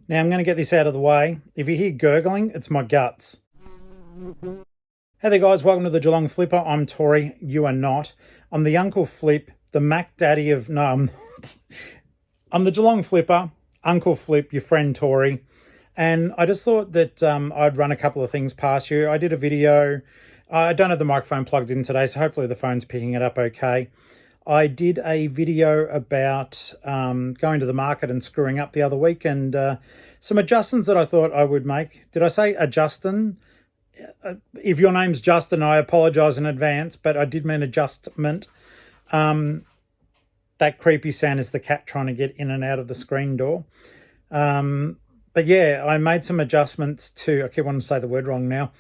Now I'm going to get this out of the way. If you hear gurgling, it's my guts. Hey there guys, welcome to the Geelong-Flipper. I'm Tori, you are not. I'm the Uncle Flip, the Mac Daddy of... No, I'm not. I'm the Geelong-Flipper, Uncle Flip, your friend Tori. And I just thought that I'd run a couple of things past you. I did a video. I don't have the microphone plugged in today, so hopefully the phone's picking it up okay. I did a video about going to the market and screwing up the other week, and some adjustments that I thought I would make. Did I say adjusting? If your name's Justin, I apologise in advance, but I did mean adjustment. That creepy sound is the cat trying to get in and out of the screen door. But yeah, I made some adjustments to, I keep wanting to say the word wrong now,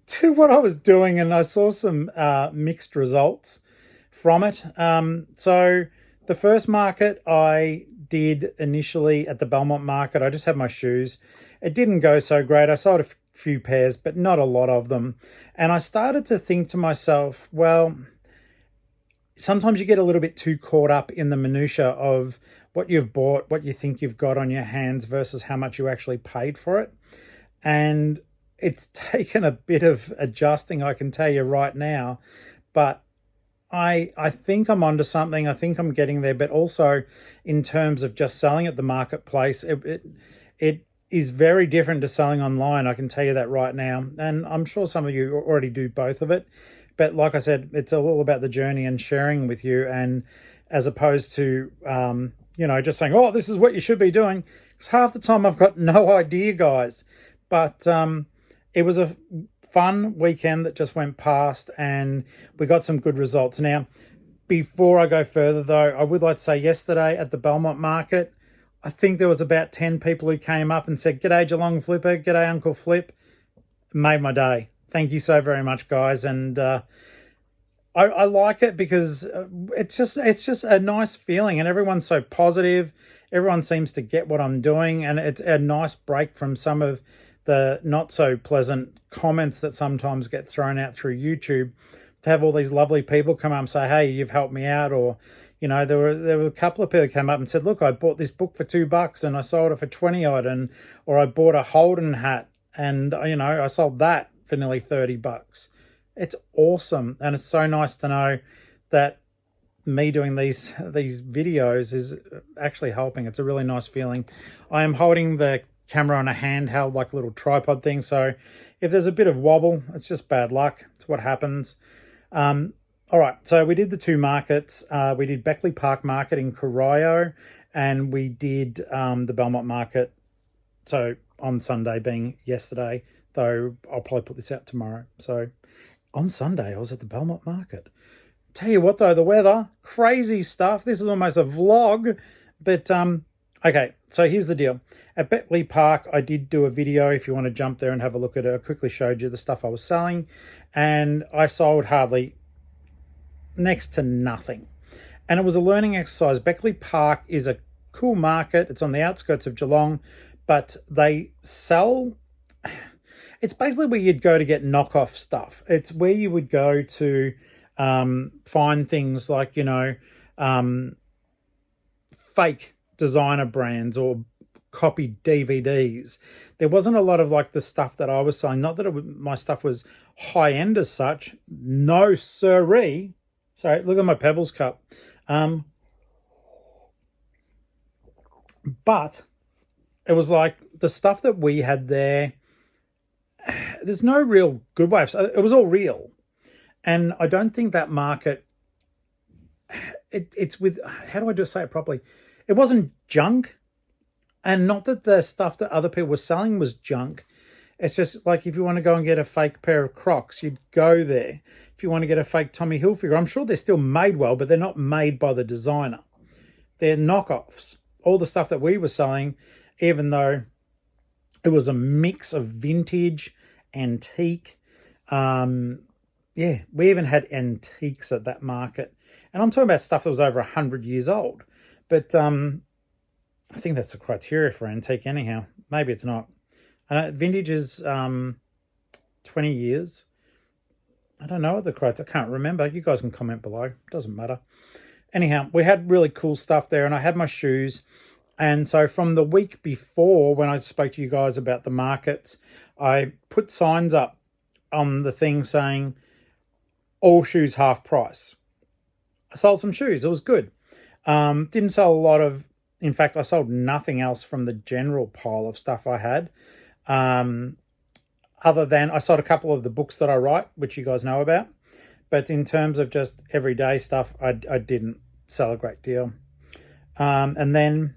to what I was doing, and I saw some mixed results from it. So the first market I did initially at the Belmont market, I just had my shoes. It didn't go so great. I sold a few pairs, but not a lot of them. And I started to think to myself, well, sometimes you get a little bit too caught up in the minutiae of what you've bought, what you think you've got on your hands versus how much you actually paid for it. And it's taken a bit of adjusting, I can tell you right now, but I think I'm onto something. I think I'm getting there, but also in terms of just selling at the marketplace, it is very different to selling online. I can tell you that right now. And I'm sure some of you already do both of it. But like I said, it's all about the journey and sharing with you, and as opposed to, just saying, oh, this is what you should be doing. Because half the time I've got no idea, guys. But it was a fun weekend that just went past, and we got some good results. Now, before I go further, though, I would like to say yesterday at the Belmont market, I think there was about 10 people who came up and said, "G'day, Geelong-Flipper. G'day, Uncle Flip." Made my day. Thank you so very much, guys. And I like it because it's just a nice feeling, and everyone's so positive. Everyone seems to get what I'm doing, and it's a nice break from some of the not so pleasant comments that sometimes get thrown out through YouTube. To have all these lovely people come up and say, "Hey, you've helped me out," or there were a couple of people who came up and said, "Look, I bought this book for $2 and I sold it for 20 odd," or I bought a Holden hat and I sold that for nearly $30. It's awesome, and it's so nice to know that me doing these videos is actually helping. It's a really nice feeling. I am holding the camera on a handheld, like a little tripod thing, so if there's a bit of wobble, it's just bad luck. It's what happens. All right, so we did the two markets. We did Beckley Park Market in Corio, and we did the Belmont Market, so on Sunday being yesterday, though I'll probably put this out tomorrow. So on Sunday, I was at the Belmont Market. Tell you what, though, the weather, crazy stuff. This is almost a vlog, but okay, so here's the deal. At Beckley Park, I did do a video. If you want to jump there and have a look at it, I quickly showed you the stuff I was selling, and I sold hardly next to nothing. And it was a learning exercise. Beckley Park is a cool market. It's on the outskirts of Geelong, but they sell... It's basically where you'd go to get knockoff stuff. It's where you would go to find things like, fake designer brands or copied DVDs. There wasn't a lot of like the stuff that I was selling. Not that my stuff was high end as such. No siree. Sorry, look at my Pebbles cup. But it was like the stuff that we had there. There's no real good way of it. Was all real, and I don't think that market. It's with, how do I just say it properly? It wasn't junk. And not that the stuff that other people were selling was junk. It's just like if you want to go and get a fake pair of Crocs, you'd go there. If you want to get a fake Tommy Hilfiger, I'm sure they're still made well, but they're not made by the designer. They're knockoffs. All the stuff that we were selling, even though it was a mix of vintage, antique. We even had antiques at that market. And I'm talking about stuff that was over 100 years old. But I think that's the criteria for antique anyhow. Maybe it's not. Vintage is 20 years. I don't know what the criteria, I can't remember. You guys can comment below. Doesn't matter. Anyhow, we had really cool stuff there, and I had my shoes. And so from the week before, when I spoke to you guys about the markets, I put signs up on the thing saying, all shoes half price. I sold some shoes. It was good. Didn't sell a lot of, in fact, I sold nothing else from the general pile of stuff I had. Other than I sold a couple of the books that I write, which you guys know about. But in terms of just everyday stuff, I didn't sell a great deal. And then,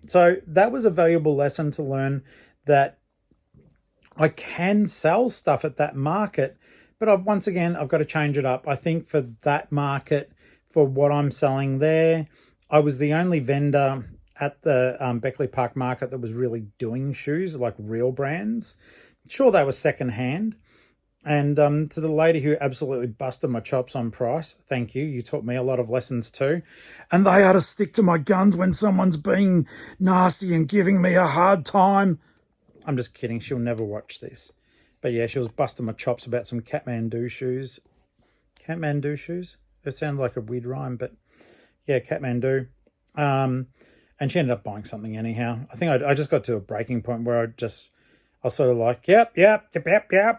so that was a valuable lesson to learn, that I can sell stuff at that market, but once again, I've got to change it up. I think for that market, for what I'm selling there, I was the only vendor at the Beckley Park market that was really doing shoes, like real brands. Sure, they were secondhand. And to the lady who absolutely busted my chops on price, thank you. You taught me a lot of lessons too. And they had to stick to my guns when someone's being nasty and giving me a hard time. I'm just kidding. She'll never watch this. But yeah, she was busting my chops about some Kathmandu shoes. Kathmandu shoes? It sounded like a weird rhyme, but yeah, Kathmandu. And she ended up buying something anyhow. I think I just got to a breaking point where I was sort of like, yep.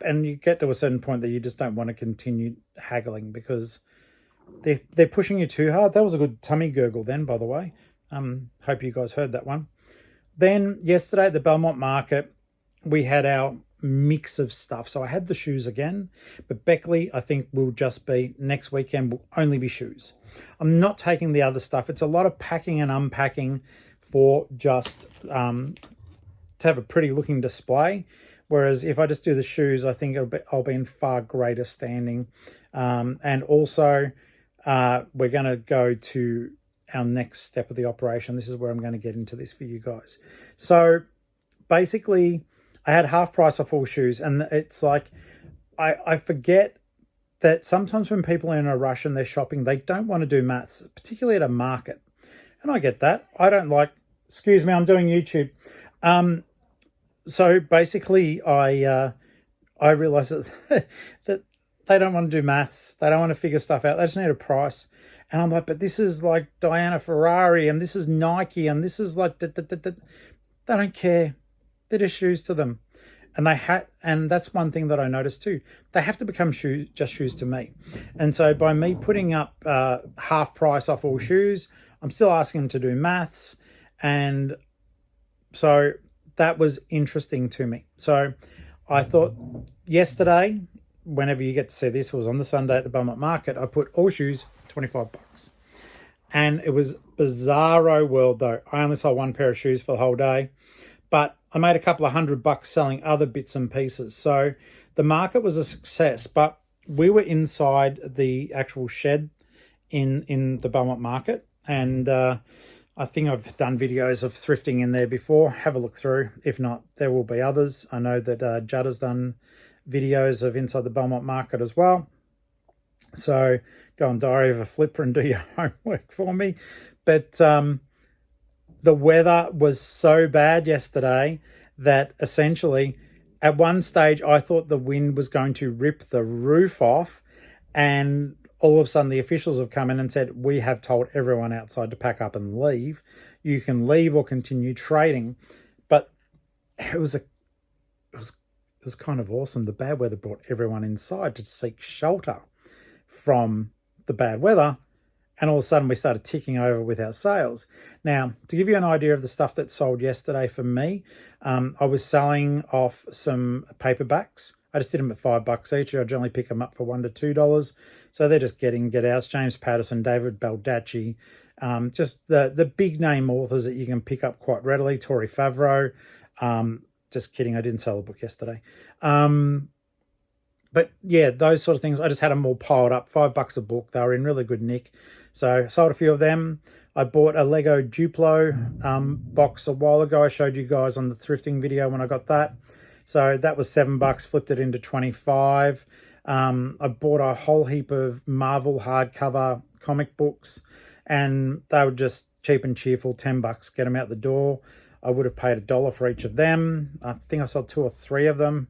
And you get to a certain point that you just don't want to continue haggling because they're pushing you too hard. That was a good tummy gurgle then, by the way. Hope you guys heard that one. Then yesterday at the Belmont market, we had our mix of stuff. So I had the shoes again, but Beckley, I think, will just be next weekend, will only be shoes. I'm not taking the other stuff. It's a lot of packing and unpacking for just to have a pretty looking display. Whereas if I just do the shoes, I think I'll be in far greater standing. And also, we're going to go to our next step of the operation. This is where I'm going to get into this for you guys. So basically, I had half price off all shoes, and it's like I forget that sometimes when people are in a rush and they're shopping, they don't want to do maths, particularly at a market. And I get that. I don't like, excuse me, I'm doing YouTube. So basically I realized that that they don't want to do maths. They don't want to figure stuff out. They just need a price. And I'm like, but this is like Diana Ferrari and this is Nike and this is like, they don't care. They're just shoes to them. And that's one thing that I noticed too. They have to become just shoes to me. And so by me putting up half price off all shoes, I'm still asking them to do maths. And so that was interesting to me. So I thought yesterday, whenever you get to see this, it was on the Sunday at the Belmont market, I put all shoes, $25. And it was bizarro world though. I only sold one pair of shoes for the whole day, but I made a couple of $100 selling other bits and pieces. So the market was a success, but we were inside the actual shed in the Belmont market. And I think I've done videos of thrifting in there before. Have a look through. If not, there will be others. I know that Judd has done videos of inside the Belmont market as well. So go on Diary of a Flipper and do your homework for me. But the weather was so bad yesterday that essentially at one stage I thought the wind was going to rip the roof off, and all of a sudden the officials have come in and said, we have told everyone outside to pack up and leave. You can leave or continue trading. But it was kind of awesome. The bad weather brought everyone inside to seek shelter from the bad weather. And all of a sudden we started ticking over with our sales. Now, to give you an idea of the stuff that sold yesterday for me, I was selling off some paperbacks. I just did them at $5 each. I generally pick them up for $1 to $2. So they're just get outs. James Patterson, David Baldacci, just the big name authors that you can pick up quite readily. Tori Favreau. Just kidding, I didn't sell a book yesterday. But yeah, those sort of things, I just had them all piled up. $5 a book. They were in really good nick. So I sold a few of them. I bought a Lego Duplo box a while ago. I showed you guys on the thrifting video when I got that. So that was $7, flipped it into 25. I bought a whole heap of Marvel hardcover comic books, and they were just cheap and cheerful, $10, get them out the door. I would have paid $1 for each of them. I think I sold 2 or 3 of them.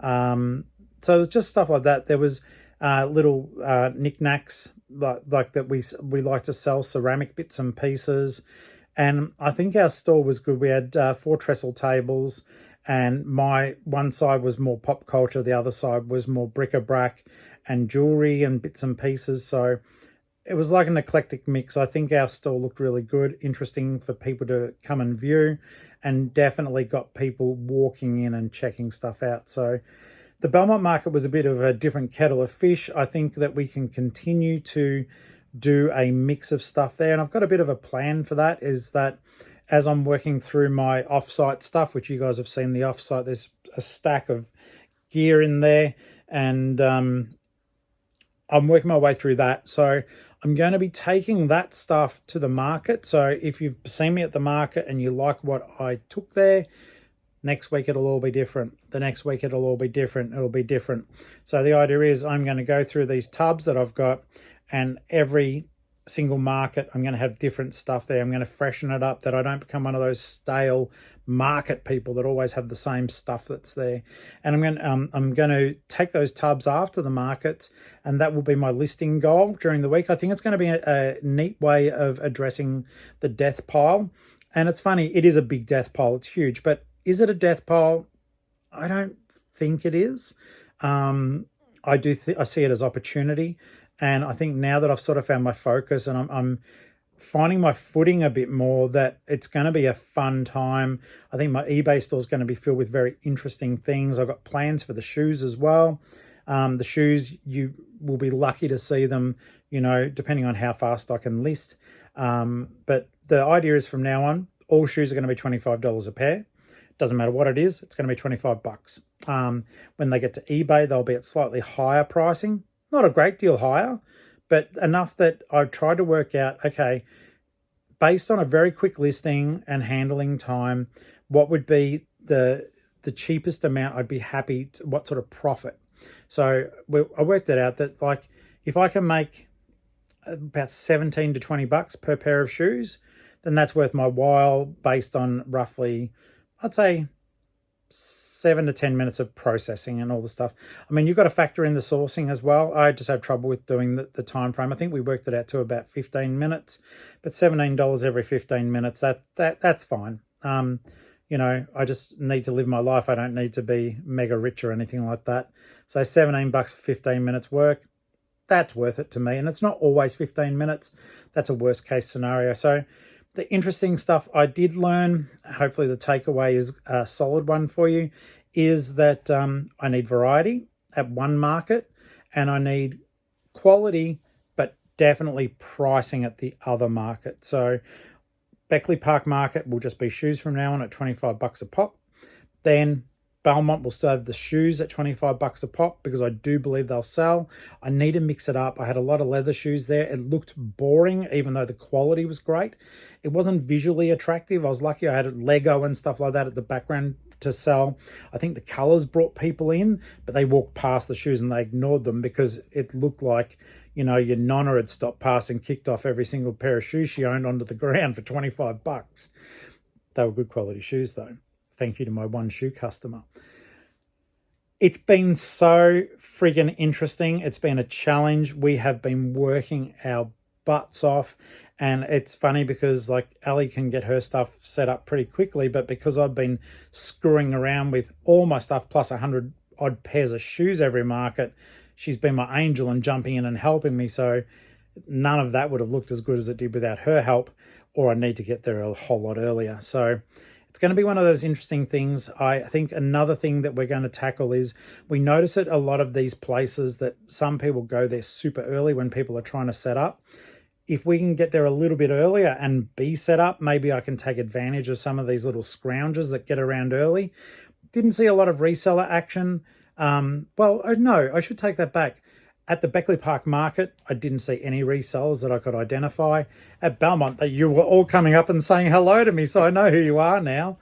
So it was just stuff like that. There was little knickknacks like that we like to sell, ceramic bits and pieces. And I think our store was good. We had 4 trestle tables, and my one side was more pop culture, the other side was more bric-a-brac and jewelry and bits and pieces. So it was like an eclectic mix. I think our store looked really good, interesting for people to come and view, and definitely got people walking in and checking stuff out. So the Belmont market was a bit of a different kettle of fish. I think that we can continue to do a mix of stuff there, and I've got a bit of a plan for that. Is that as I'm working through my offsite stuff, which you guys have seen the offsite, there's a stack of gear in there, and I'm working my way through that. So I'm going to be taking that stuff to the market. So if you've seen me at the market and you like what I took there, next week it'll all be different. The next week it'll all be different. It'll be different. So the idea is I'm going to go through these tubs that I've got, and every single market I'm going to have different stuff there. I'm going to freshen it up, that I don't become one of those stale market people that always have the same stuff that's there. And I'm going to take those tubs after the markets, and that will be my listing goal during the week. I think it's going to be a neat way of addressing the death pile. And it's funny, it is a big death pile. It's huge, but is it a death pile? I don't think it is. I see it as opportunity. And I think now that I've sort of found my focus, and I'm finding my footing a bit more, that it's going to be a fun time. I think my eBay store is going to be filled with very interesting things. I've got plans for the shoes as well. The shoes, you will be lucky to see them, depending on how fast I can list. But the idea is from now on, all shoes are going to be $25 a pair. Doesn't matter what it is, it's going to be $25. When they get to eBay, they'll be at slightly higher pricing. Not a great deal higher, but enough that I've tried to work out, okay, based on a very quick listing and handling time, what would be the cheapest amount I'd be happy to, what sort of profit. So I worked it out that, like, if I can make about 17 to 20 bucks per pair of shoes, then that's worth my while, based on roughly, I'd say, 7 to 10 minutes of processing and all the stuff. I mean, you've got to factor in the sourcing as well. I just have trouble with doing the time frame. I think we worked it out to about 15 minutes, but $17 every 15 minutes, that's fine. I just need to live my life. I don't need to be mega rich or anything like that. So $17 for 15 minutes work, that's worth it to me. And it's not always 15 minutes. That's a worst case scenario. So the interesting stuff I did learn, hopefully the takeaway is a solid one for you, is that I need variety at one market, and I need quality, but definitely pricing at the other market. So Beckley Park Market will just be shoes from now on at $25 a pop. Then Belmont will serve the shoes at $25 a pop, because I do believe they'll sell. I need to mix it up. I had a lot of leather shoes there. It looked boring, even though the quality was great. It wasn't visually attractive. I was lucky I had Lego and stuff like that at the background to sell. I think the colors brought people in, but they walked past the shoes and they ignored them, because it looked like, your nonna had stopped past and kicked off every single pair of shoes she owned onto the ground for $25. They were good quality shoes though. Thank you to my one shoe customer. It's been so friggin' interesting. It's been a challenge. We have been working our butts off. And it's funny because, like, Ali can get her stuff set up pretty quickly, but because I've been screwing around with all my stuff plus 100 odd pairs of shoes every market, she's been my angel and jumping in and helping me. So none of that would have looked as good as it did without her help, or I need to get there a whole lot earlier. So it's going to be one of those interesting things. I think another thing that we're going to tackle is, we notice at a lot of these places that some people go there super early when people are trying to set up. If we can get there a little bit earlier and be set up, maybe I can take advantage of some of these little scroungers that get around early. Didn't see a lot of reseller action. No, I should take that back. At the Beckley Park Market, I didn't see any resellers that I could identify. At Belmont, you were all coming up and saying hello to me, so I know who you are now.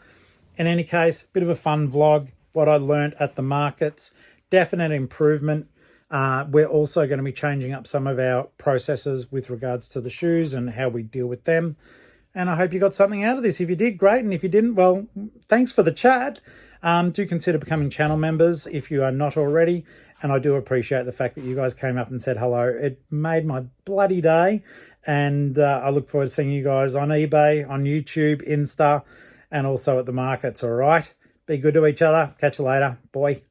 In any case, bit of a fun vlog, what I learned at the markets. Definite improvement. We're also going to be changing up some of our processes with regards to the shoes and how we deal with them. And I hope you got something out of this. If you did, great. And if you didn't, well, thanks for the chat. Do consider becoming channel members if you are not already. And I do appreciate the fact that you guys came up and said hello. It made my bloody day. And I look forward to seeing you guys on eBay, on YouTube, Insta, and also at the markets, all right? Be good to each other. Catch you later. Bye.